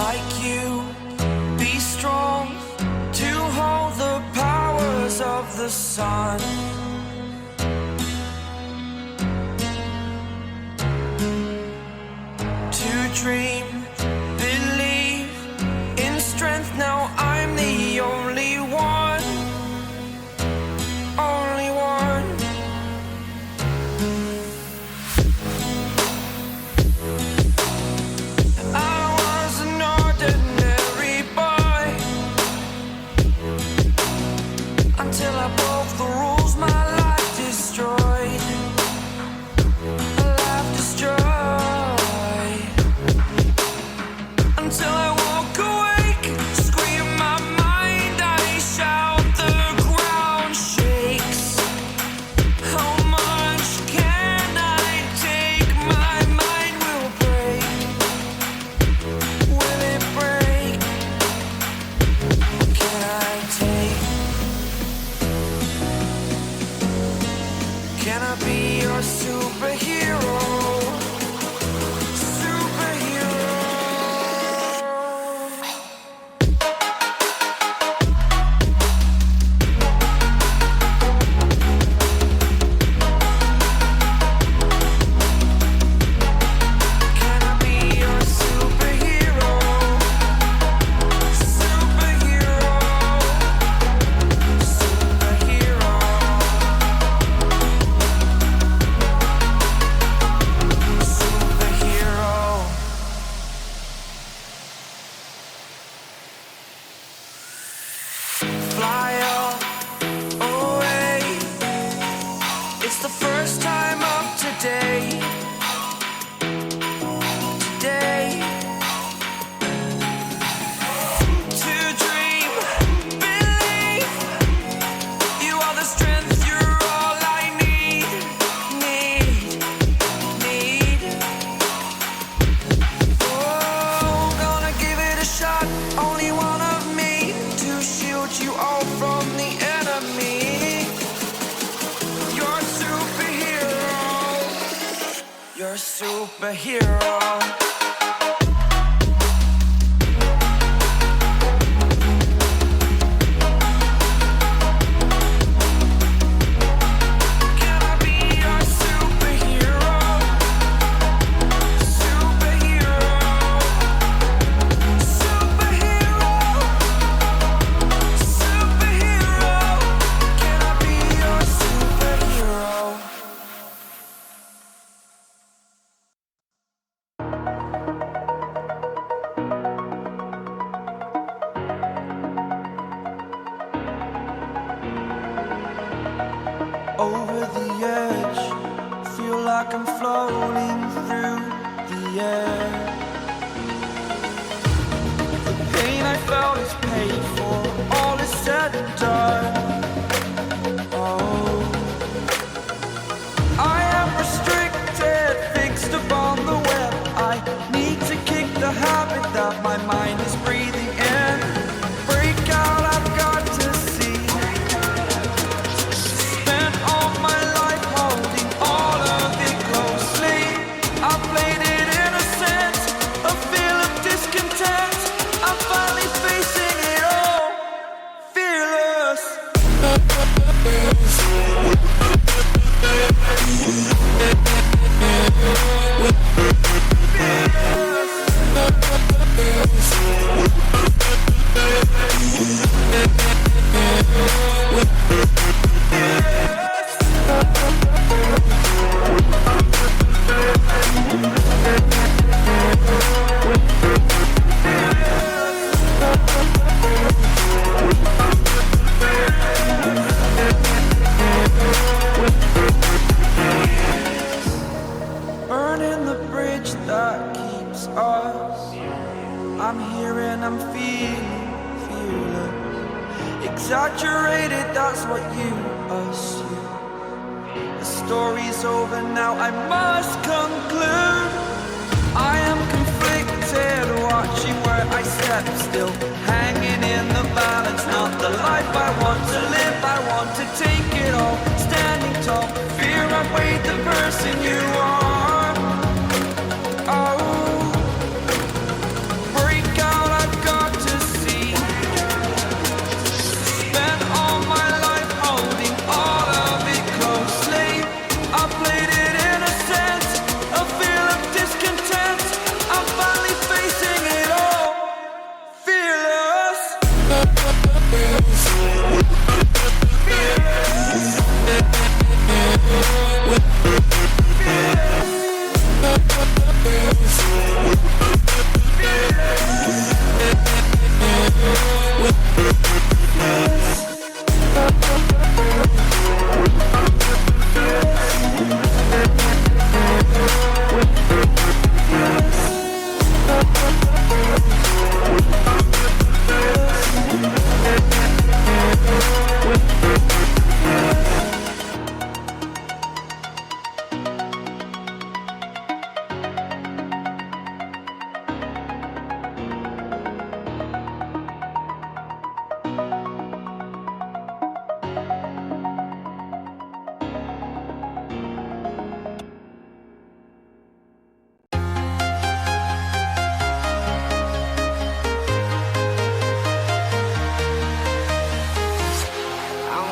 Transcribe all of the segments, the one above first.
like you, be strong to hold the powers of the sun. To dream, believe in strength, now I'm the only one, only one. I was an ordinary boy until I broke the rules, my life destroyed, a life destroyed. Until I walk awake, scream my mind, I shout, the ground shakes. How much can I take? My mind will break. Will it break? What can I take? Can I be your superhero? Fly away. It's the first time of today. Today. To dream, believe. You are the strength, you're all I need. Oh, gonna give it a shot. Only one of me to shield you all from the enemy. You're a superhero. You're a superhero. Can I be your superhero? Superhero. Superhero. Superhero. Can I be your superhero? Over the edge, feel like I'm floating through the air. The pain I felt is paid for, all is said and done. Oh, I am restricted, fixed upon the web. I need to kick the habit that my mind is breathing in. Break out, I've got to see. Spent all my life holding all of it closely. I played it innocent, a feel of discontent. I'm finally facing it all, fearless. Burning the bridge that keeps us. I'm here and I'm feeling fearless. Exaggerated, that's what you assume. The story's over now, I must conclude. I am conflicted, watching where I step still, hanging in the balance. Not the life I want to live, I want to take it all. Standing tall, fear outweighed the person you are. Oh, break out.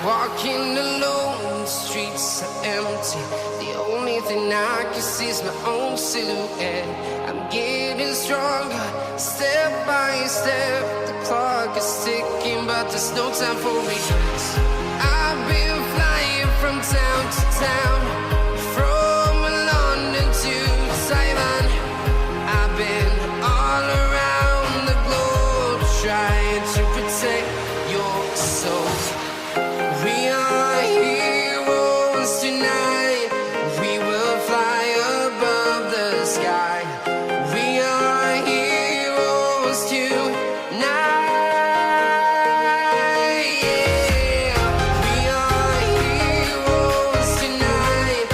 Walking alone, the streets are empty. The only thing I can see is my own silhouette. I'm getting stronger, step by step. The clock is ticking, but there's no time for regrets. I've been flying from town to town, from London to Taiwan. I've been all around the globe, trying to protect your soul. We are heroes tonight. We will fly above the sky. We are heroes tonight. Yeah. We are heroes tonight.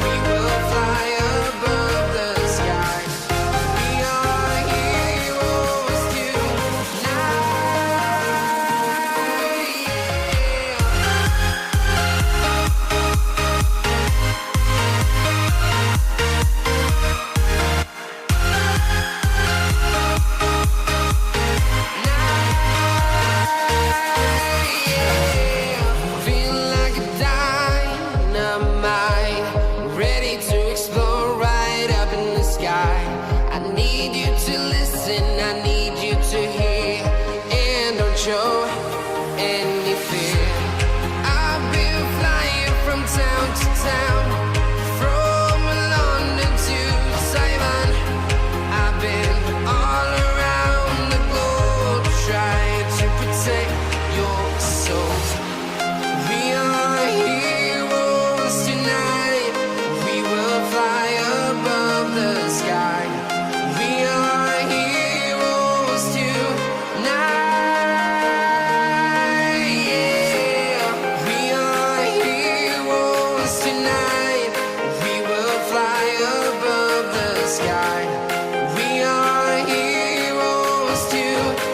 We will fly above the sky. We are heroes tonight. Feel like a dynamite, ready to explode right up in the sky. I need you to listen, I need you to hear, and don't show any fear. I've been flying from town to town, from London to Taiwan. I've been all around the globe, trying to protect your soul. We are heroes tonight. We will fly above the sky. We are heroes tonight. Yeah. We are heroes tonight. We will fly above the sky. We are heroes tonight.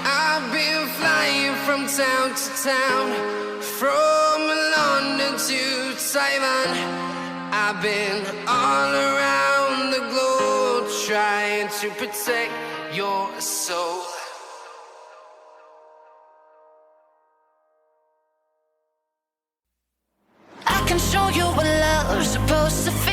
I've been flying from town to town, from London to Taiwan. I've been all around the globe, trying to protect your soul. I can show you what love's supposed to feel.